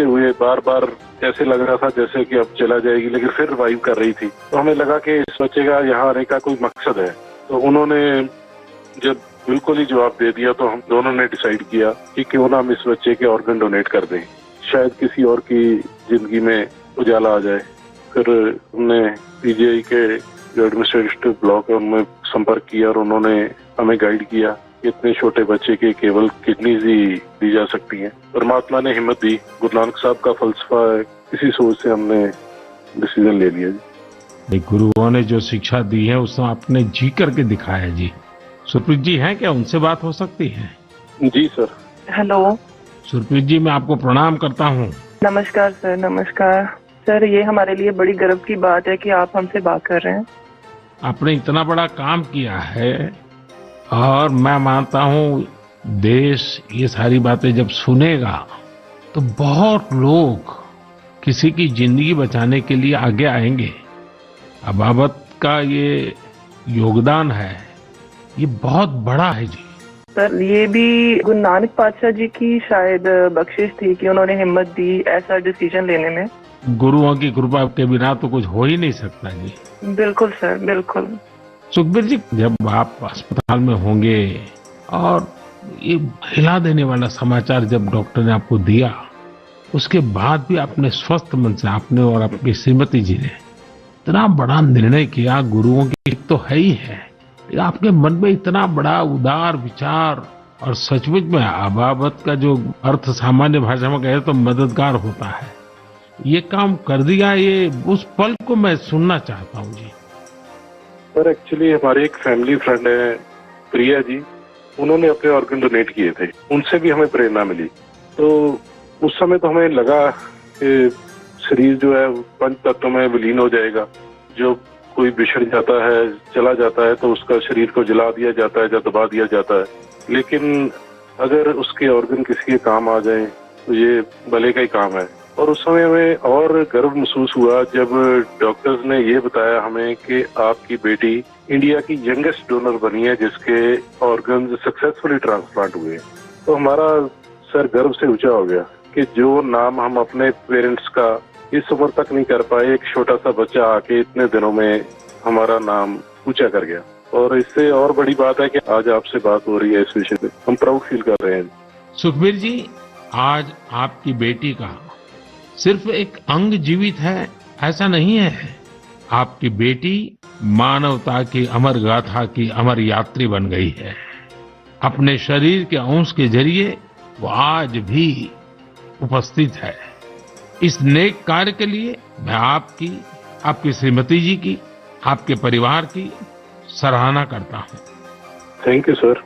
हुए बार बार ऐसे लग रहा था जैसे कि अब चला जाएगी, लेकिन फिर रिवाइव कर रही थी। तो हमें लगा कि इस बच्चे का यहाँ आने का कोई मकसद है। तो उन्होंने जब बिल्कुल ही जवाब दे दिया तो हम दोनों ने डिसाइड किया कि क्यों ना हम इस बच्चे के ऑर्गन डोनेट कर दें, शायद किसी और की जिंदगी में उजाला आ जाए। फिर हमने पीजीआई के जो एडमिनिस्ट्रेटिव ब्लॉक है उनमें संपर्क किया और उन्होंने हमें गाइड किया कि इतने छोटे बच्चे के केवल किडनीज ही दी जा सकती हैं। परमात्मा ने हिम्मत दी, गुरु नानक साहब का फलसफा है, इसी सोच से हमने डिसीजन ले लिया जी। गुरुओं ने जो शिक्षा दी है उसको आपने जी करके दिखाया जी। सुरप्रीत जी हैं क्या, उनसे बात हो सकती है? जी सर। हेलो। सुरप्रीत जी, मैं आपको प्रणाम करता हूँ। नमस्कार सर। नमस्कार सर, ये हमारे लिए बड़ी गर्व की बात है कि आप हमसे बात कर रहे हैं। आपने इतना बड़ा काम किया है और मैं मानता हूँ देश ये सारी बातें जब सुनेगा तो बहुत लोग किसी की जिंदगी बचाने के लिए आगे आएंगे। अबाबत का ये योगदान है, ये बहुत बड़ा है जी। सर, ये भी गुरु नानक पातशाह जी की शायद बख्शिश थी कि उन्होंने हिम्मत दी ऐसा डिसीजन लेने में। गुरुओं की कृपा के बिना तो कुछ हो ही नहीं सकता जी। बिल्कुल सर, बिल्कुल। सुखबीर जी, जब आप अस्पताल में होंगे और ये हिला देने वाला समाचार जब डॉक्टर ने आपको दिया, उसके बाद भी आपने स्वस्थ मन से, आपने और आपकी श्रीमती जी ने इतना बड़ा निर्णय किया। गुरुओं की तो है ही है, आपके मन में इतना बड़ा उदार विचार, और सचमुच में अबाबत का जो अर्थ सामान्य भाषा में कहे तो मददगार होता है, ये काम कर दिया। ये उस पल को मैं सुनना चाहता हूँ जी। सर, एक्चुअली हमारे एक फैमिली फ्रेंड है प्रिया जी, उन्होंने अपने ऑर्गन डोनेट किए थे, उनसे भी हमें प्रेरणा मिली। तो उस समय तो हमें लगा कि शरीर जो है पंच तत्वों में विलीन हो जाएगा। जो कोई बिछड़ जाता है, चला जाता है, तो उसका शरीर को जला दिया जाता है या दबा दिया जाता है। लेकिन अगर उसके ऑर्गन किसी के काम आ जाए तो ये भले का ही काम है। और उस समय हमें और गर्व महसूस हुआ जब डॉक्टर्स ने ये बताया हमें कि आपकी बेटी इंडिया की यंगेस्ट डोनर बनी है जिसके ऑर्गन सक्सेसफुली ट्रांसप्लांट हुए। तो हमारा सर गर्व से ऊंचा हो गया कि जो नाम हम अपने पेरेंट्स का इस उम्र तक नहीं कर पाए, एक छोटा सा बच्चा आके इतने दिनों में हमारा नाम ऊंचा कर गया। और इससे और बड़ी बात है कि आज आपसे बात हो रही है इस विषय पे, हम प्राउड फील कर रहे हैं। सुखबीर जी, आज आपकी बेटी का सिर्फ एक अंग जीवित है ऐसा नहीं है, आपकी बेटी मानवता की अमर गाथा की अमर यात्री बन गई है। अपने शरीर के अंश के जरिए वो आज भी उपस्थित है। इस नेक कार्य के लिए मैं आपकी, आपकी श्रीमती जी की, आपके परिवार की सराहना करता हूं। Thank you sir.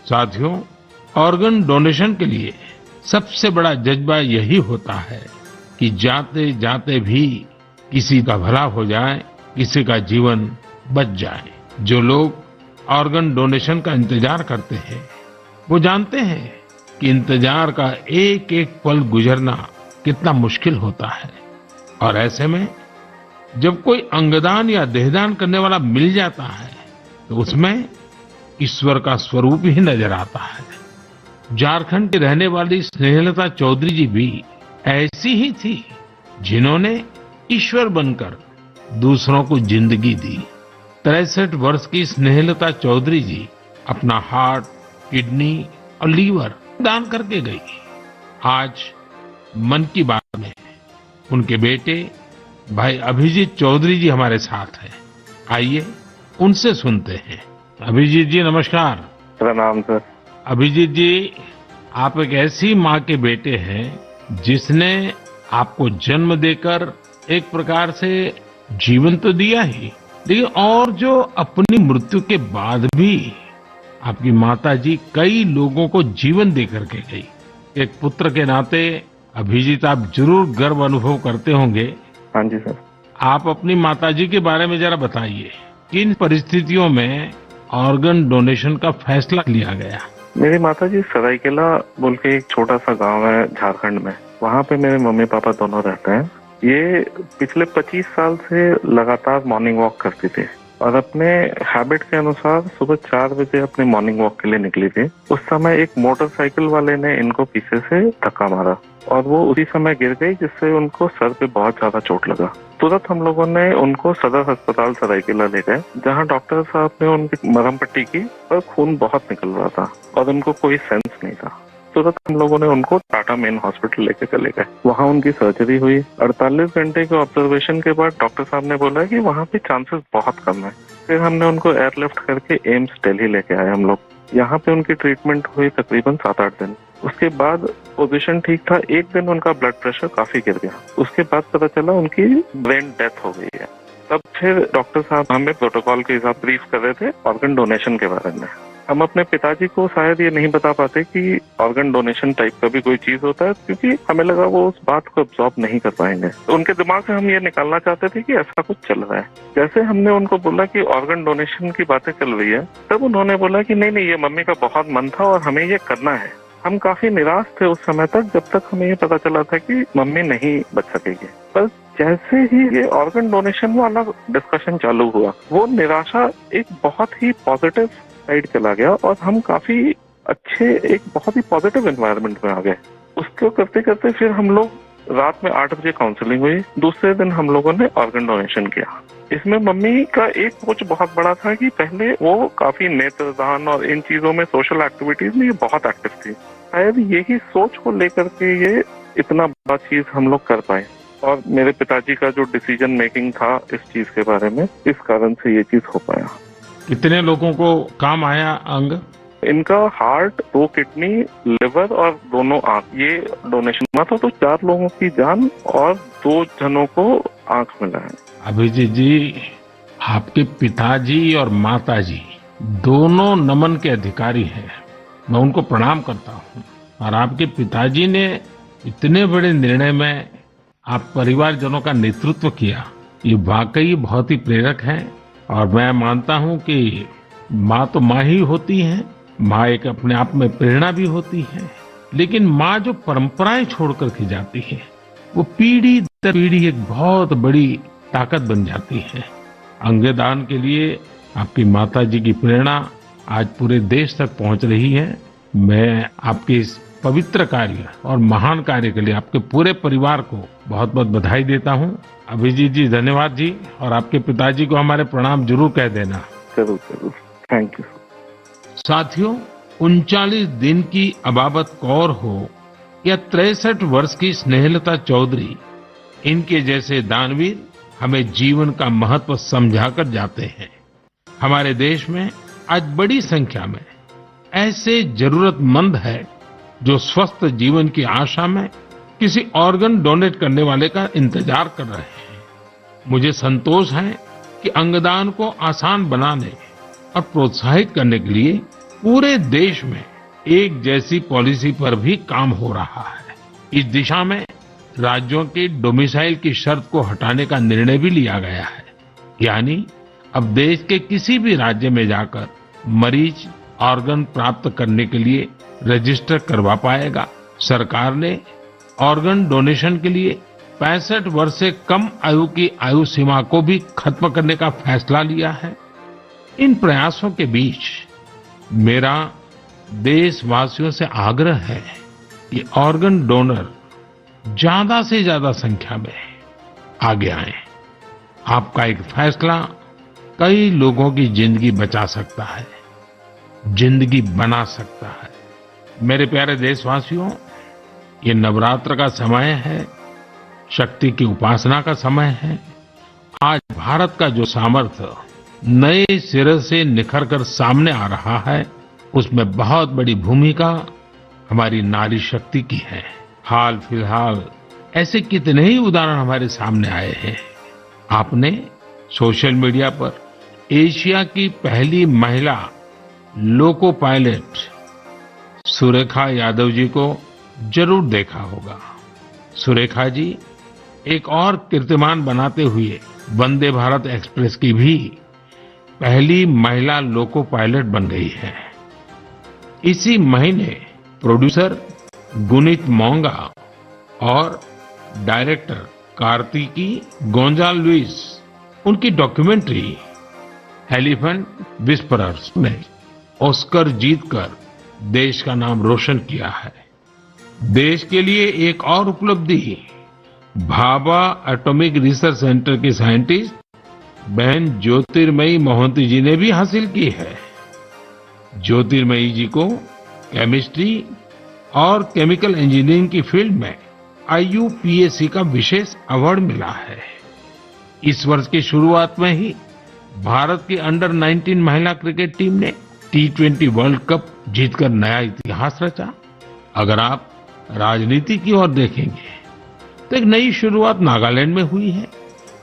साथियों, ऑर्गन डोनेशन के लिए सबसे बड़ा जज्बा यही होता है कि जाते जाते भी किसी का भला हो जाए, किसी का जीवन बच जाए। जो लोग ऑर्गन डोनेशन का इंतजार करते हैं वो जानते हैं कि इंतजार का एक एक पल गुजरना कितना मुश्किल होता है। और ऐसे में जब कोई अंगदान या देहदान करने वाला मिल जाता है तो उसमें ईश्वर का स्वरूप ही नजर आता है। झारखंड की रहने वाली स्नेहलता चौधरी जी भी ऐसी ही थी जिन्होंने ईश्वर बनकर दूसरों को जिंदगी दी। 63 वर्ष की स्नेहलता चौधरी जी अपना हार्ट, किडनी और लीवर दान करके गई। आज मन की बात में उनके बेटे भाई अभिजीत चौधरी जी हमारे साथ हैं। आइए उनसे सुनते हैं। अभिजीत जी नमस्कार। प्रणाम सर। अभिजीत जी, आप एक ऐसी माँ के बेटे हैं जिसने आपको जन्म देकर एक प्रकार से जीवन तो दिया ही, लेकिन और जो अपनी मृत्यु के बाद भी आपकी माता जी कई लोगों को जीवन दे करके गई। एक पुत्र के नाते अभिजीत, आप जरूर गर्व अनुभव करते होंगे। हाँ जी सर। आप अपनी माता जी के बारे में जरा बताइए, किन परिस्थितियों में ऑर्गन डोनेशन का फैसला लिया गया? मेरी माता जी सरायकेला बोल के एक छोटा सा गांव है झारखंड में, वहाँ पे मेरे मम्मी पापा दोनों रहते हैं। ये पिछले 25 साल से लगातार मॉर्निंग वॉक करती थी। और अपने हैबिट के अनुसार सुबह 4 बजे अपने मॉर्निंग वॉक के लिए निकली थी। उस समय एक मोटरसाइकिल वाले ने इनको पीछे से धक्का मारा और वो उसी समय गिर गई, जिससे उनको सर पे बहुत ज्यादा चोट लगा। तुरंत हम लोगों ने उनको सदर अस्पताल सरायकेला ले गए, जहाँ डॉक्टर साहब ने उनकी मरहम पट्टी की और खून बहुत निकल रहा था और उनको कोई सेंस नहीं था। तुरंत हम लोगों ने उनको टाटा मेन हॉस्पिटल लेके चले गए। वहाँ उनकी सर्जरी हुई। 48 घंटे के ऑब्जर्वेशन के बाद डॉक्टर साहब ने बोला कि वहाँ पे चांसेस बहुत कम है। फिर हमने उनको एयरलिफ्ट करके एम्स दिल्ली लेके आए हम लोग। यहाँ पे उनकी ट्रीटमेंट हुई तकरीबन 7-8 दिन। उसके बाद पोजीशन ठीक था। एक दिन उनका ब्लड प्रेशर काफी गिर गया। उसके बाद पता चला उनकी ब्रेन डेथ हो गई है। तब फिर डॉक्टर साहब हमें प्रोटोकॉल के हिसाब ब्रीफ कर रहे थे ऑर्गन डोनेशन के बारे में। हम अपने पिताजी को शायद ये नहीं बता पाते कि ऑर्गन डोनेशन टाइप का भी कोई चीज होता है, क्योंकि हमें लगा वो उस बात को अब्सॉर्ब नहीं कर पाएंगे। तो उनके दिमाग से हम ये निकालना चाहते थे कि ऐसा कुछ चल रहा है। जैसे हमने उनको बोला कि ऑर्गन डोनेशन की बातें चल रही है, तब उन्होंने बोला कि नहीं, ये मम्मी का बहुत मन था और हमें ये करना है। हम काफी निराश थे उस समय तक, जब तक हमें ये पता चला था कि मम्मी नहीं बच सकेगी। पर जैसे ही ये ऑर्गन डोनेशन वाला डिस्कशन चालू हुआ, वो निराशा एक बहुत ही पॉजिटिव साइड चला गया और हम काफी अच्छे एक बहुत ही पॉजिटिव एनवायरनमेंट में आ गए। उसको करते करते फिर हम लोग रात में 8 बजे काउंसलिंग हुई। दूसरे दिन हम लोगों ने ऑर्गन डोनेशन किया। इसमें मम्मी का एक सोच बहुत बड़ा था कि पहले वो काफी नेत्रदान और इन चीजों में, सोशल एक्टिविटीज में ये बहुत एक्टिव थी। शायद यही सोच को लेकर के ये इतना बड़ा चीज हम लोग कर पाए। और मेरे पिताजी का जो डिसीजन मेकिंग था इस चीज के बारे में, इस कारण से ये चीज हो पाया। कितने लोगों को काम आया अंग? इनका हार्ट, 2 किडनी, लिवर और दोनों आंख, ये डोनेशन हुआ था। तो 4 लोगों की जान और 2 जनों को आंख मिला है। अभिजीत जी, आपके पिताजी और माताजी दोनों नमन के अधिकारी हैं। मैं उनको प्रणाम करता हूँ। और आपके पिताजी ने इतने बड़े निर्णय में आप परिवारजनों का नेतृत्व किया, ये वाकई बहुत ही प्रेरक है। और मैं मानता हूँ कि माँ तो माँ ही होती है, माँ एक अपने आप में प्रेरणा भी होती है, लेकिन माँ जो परंपराएं छोड़ करके जाती है, वो पीढ़ी दर पीढ़ी एक बहुत बड़ी ताकत बन जाती है। अंगदान के लिए आपकी माताजी की प्रेरणा आज पूरे देश तक पहुंच रही है। मैं आपके इस पवित्र कार्य और महान कार्य के लिए आपके पूरे परिवार को बहुत बहुत बधाई देता हूं। अभिजीत जी, धन्यवाद जी। और आपके पिताजी को हमारे प्रणाम जरूर कह देना। जरूर जरूर, थैंक यू। साथियों, 39 दिन की अबाबत कौर हो या 63 वर्ष की स्नेहलता चौधरी, इनके जैसे दानवीर हमें जीवन का महत्व समझाकर जाते हैं। हमारे देश में आज बड़ी संख्या में ऐसे जरूरतमंद है जो स्वस्थ जीवन की आशा में किसी ऑर्गन डोनेट करने वाले का इंतजार कर रहे हैं। मुझे संतोष है कि अंगदान को आसान बनाने और प्रोत्साहित करने के लिए पूरे देश में एक जैसी पॉलिसी पर भी काम हो रहा है। इस दिशा में राज्यों की डोमिसाइल की शर्त को हटाने का निर्णय भी लिया गया है। यानी अब देश के किसी भी राज्य में जाकर मरीज ऑर्गन प्राप्त करने के लिए रजिस्टर करवा पाएगा। सरकार ने ऑर्गन डोनेशन के लिए 65 वर्ष से कम आयु की आयु सीमा को भी खत्म करने का फैसला लिया है। इन प्रयासों के बीच मेरा देशवासियों से आग्रह है कि ऑर्गन डोनर ज्यादा से ज्यादा संख्या में आगे आए। आपका एक फैसला कई लोगों की जिंदगी बचा सकता है, जिंदगी बना सकता है। मेरे प्यारे देशवासियों, ये नवरात्र का समय है, शक्ति की उपासना का समय है। आज भारत का जो सामर्थ्य नए सिरे से निखर कर सामने आ रहा है, उसमें बहुत बड़ी भूमिका हमारी नारी शक्ति की है। हाल फिलहाल ऐसे कितने ही उदाहरण हमारे सामने आए हैं। आपने सोशल मीडिया पर एशिया की पहली महिला लोको पायलट सुरेखा यादव जी को जरूर देखा होगा। सुरेखा जी एक और कीर्तिमान बनाते हुए वंदे भारत एक्सप्रेस की भी पहली महिला लोको पायलट बन गई है। इसी महीने प्रोड्यूसर गुनीत मोंगा और डायरेक्टर कार्तिकी गोंजाल्विस, उनकी डॉक्यूमेंट्री एलिफेंट विस्परर्स में ऑस्कर जीतकर देश का नाम रोशन किया है। देश के लिए एक और उपलब्धि भाभा एटॉमिक रिसर्च सेंटर की साइंटिस्ट बहन ज्योतिर्मयी मोहंती जी ने भी हासिल की है। ज्योतिर्मयी जी को केमिस्ट्री और केमिकल इंजीनियरिंग की फील्ड में IUPAC का विशेष अवार्ड मिला है। इस वर्ष की शुरुआत में ही भारत की अंडर 19 महिला क्रिकेट टीम ने T20 वर्ल्ड कप जीतकर नया इतिहास रचा। अगर आप राजनीति की ओर देखेंगे तो एक नई शुरुआत नागालैंड में हुई है।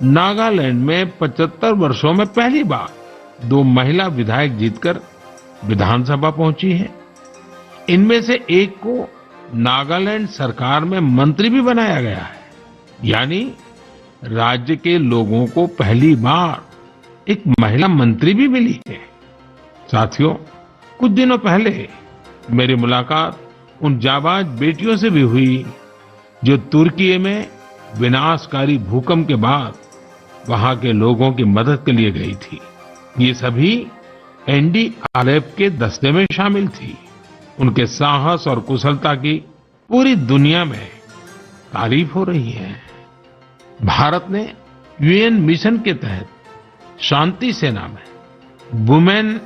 नागालैंड में 75 वर्षों में पहली बार 2 महिला विधायक जीतकर विधानसभा पहुंची है। इनमें से एक को नागालैंड सरकार में मंत्री भी बनाया गया है, यानी राज्य के लोगों को पहली बार एक महिला मंत्री भी मिली है। साथियों, कुछ दिनों पहले मेरी मुलाकात उन जाबाज बेटियों से भी हुई जो तुर्की में विनाशकारी भूकंप के बाद वहां के लोगों की मदद के लिए गई थी। ये सभी NDRF के दस्ते में शामिल थी। उनके साहस और कुशलता की पूरी दुनिया में तारीफ हो रही है। भारत ने UN मिशन के तहत शांति सेना में वुमेन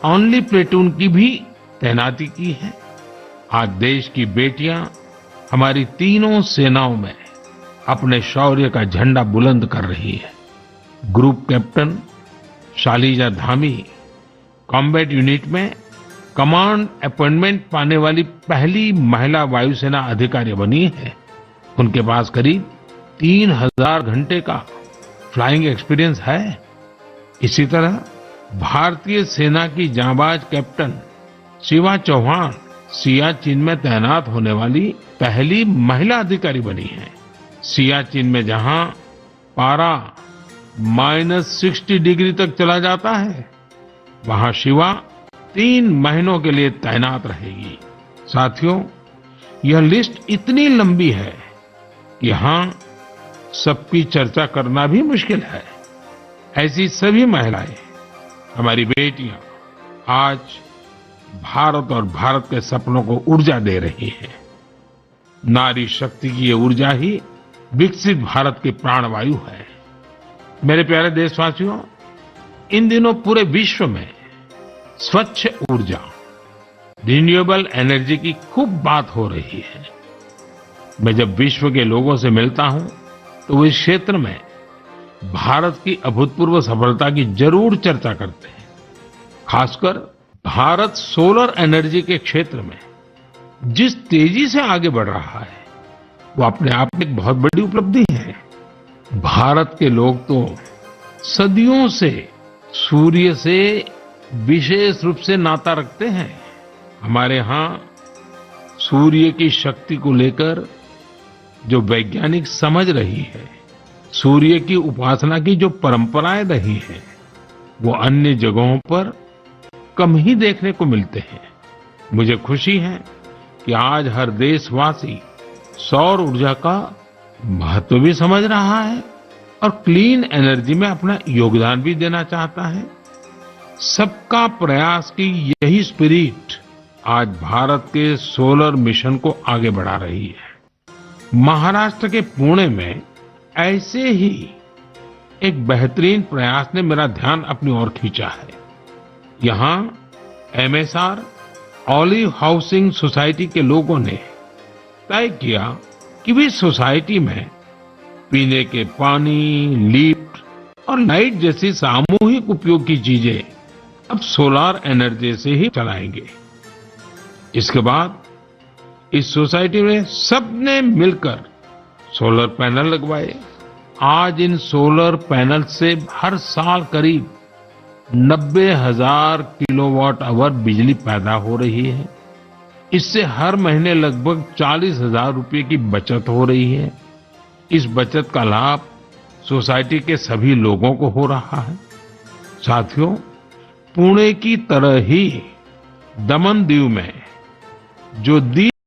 ओनली प्लेटून की भी तैनाती की है। आज देश की बेटियां हमारी तीनों सेनाओं में अपने शौर्य का झंडा बुलंद कर रही है। Group captain Shaliza Dhami combat unit में कमांड अपॉइंटमेंट पाने वाली पहली महिला वायुसेना अधिकारी बनी है। उनके पास करीब 3000 घंटे का फ्लाइंग एक्सपीरियंस है। इसी तरह भारतीय सेना की जांबाज कैप्टन शिवा चौहान सियाचिन में तैनात होने वाली पहली महिला अधिकारी बनी है। सियाचिन में जहां पारा -60 डिग्री तक चला जाता है, वहां शिवा 3 महीनों के लिए तैनात रहेगी। साथियों, यह लिस्ट इतनी लंबी है कि यहां सबकी चर्चा करना भी मुश्किल है। ऐसी सभी महिलाएं, हमारी बेटियां आज भारत और भारत के सपनों को ऊर्जा दे रही हैं। नारी शक्ति की ये ऊर्जा ही विकसित भारत की प्राणवायु है। मेरे प्यारे देशवासियों, इन दिनों पूरे विश्व में स्वच्छ ऊर्जा, रिन्यूएबल एनर्जी की खूब बात हो रही है। मैं जब विश्व के लोगों से मिलता हूं तो वो इस क्षेत्र में भारत की अभूतपूर्व सफलता की जरूर चर्चा करते हैं। खासकर भारत सोलर एनर्जी के क्षेत्र में जिस तेजी से आगे बढ़ रहा है, वो अपने आप में एक बहुत बड़ी उपलब्धि है। भारत के लोग तो सदियों से सूर्य से विशेष रूप से नाता रखते हैं। हमारे यहाँ सूर्य की शक्ति को लेकर जो वैज्ञानिक समझ रही है, सूर्य की उपासना की जो परंपराएं रही हैं, वो अन्य जगहों पर कम ही देखने को मिलते हैं। मुझे खुशी है कि आज हर देशवासी सौर ऊर्जा का महत्व भी समझ रहा है और क्लीन एनर्जी में अपना योगदान भी देना चाहता है। सबका प्रयास की यही स्पिरिट आज भारत के सोलर मिशन को आगे बढ़ा रही है। महाराष्ट्र के पुणे में ऐसे ही एक बेहतरीन प्रयास ने मेरा ध्यान अपनी ओर खींचा है। यहाँ MSR ऑलिव हाउसिंग सोसाइटी के लोगों ने तय किया कि वे सोसाइटी में पीने के पानी, लिफ्ट और लाइट जैसी सामूहिक उपयोग की चीजें अब सोलार एनर्जी से ही चलाएंगे। इसके बाद इस सोसाइटी में सबने मिलकर सोलर पैनल लगवाए। आज इन सोलर पैनल से हर साल करीब 90,000 किलोवाट आवर बिजली पैदा हो रही है। इससे हर महीने लगभग 40,000 रुपए की बचत हो रही है। इस बचत का लाभ सोसाइटी के सभी लोगों को हो रहा है। साथियों, पुणे की तरह ही दमन दीव में जो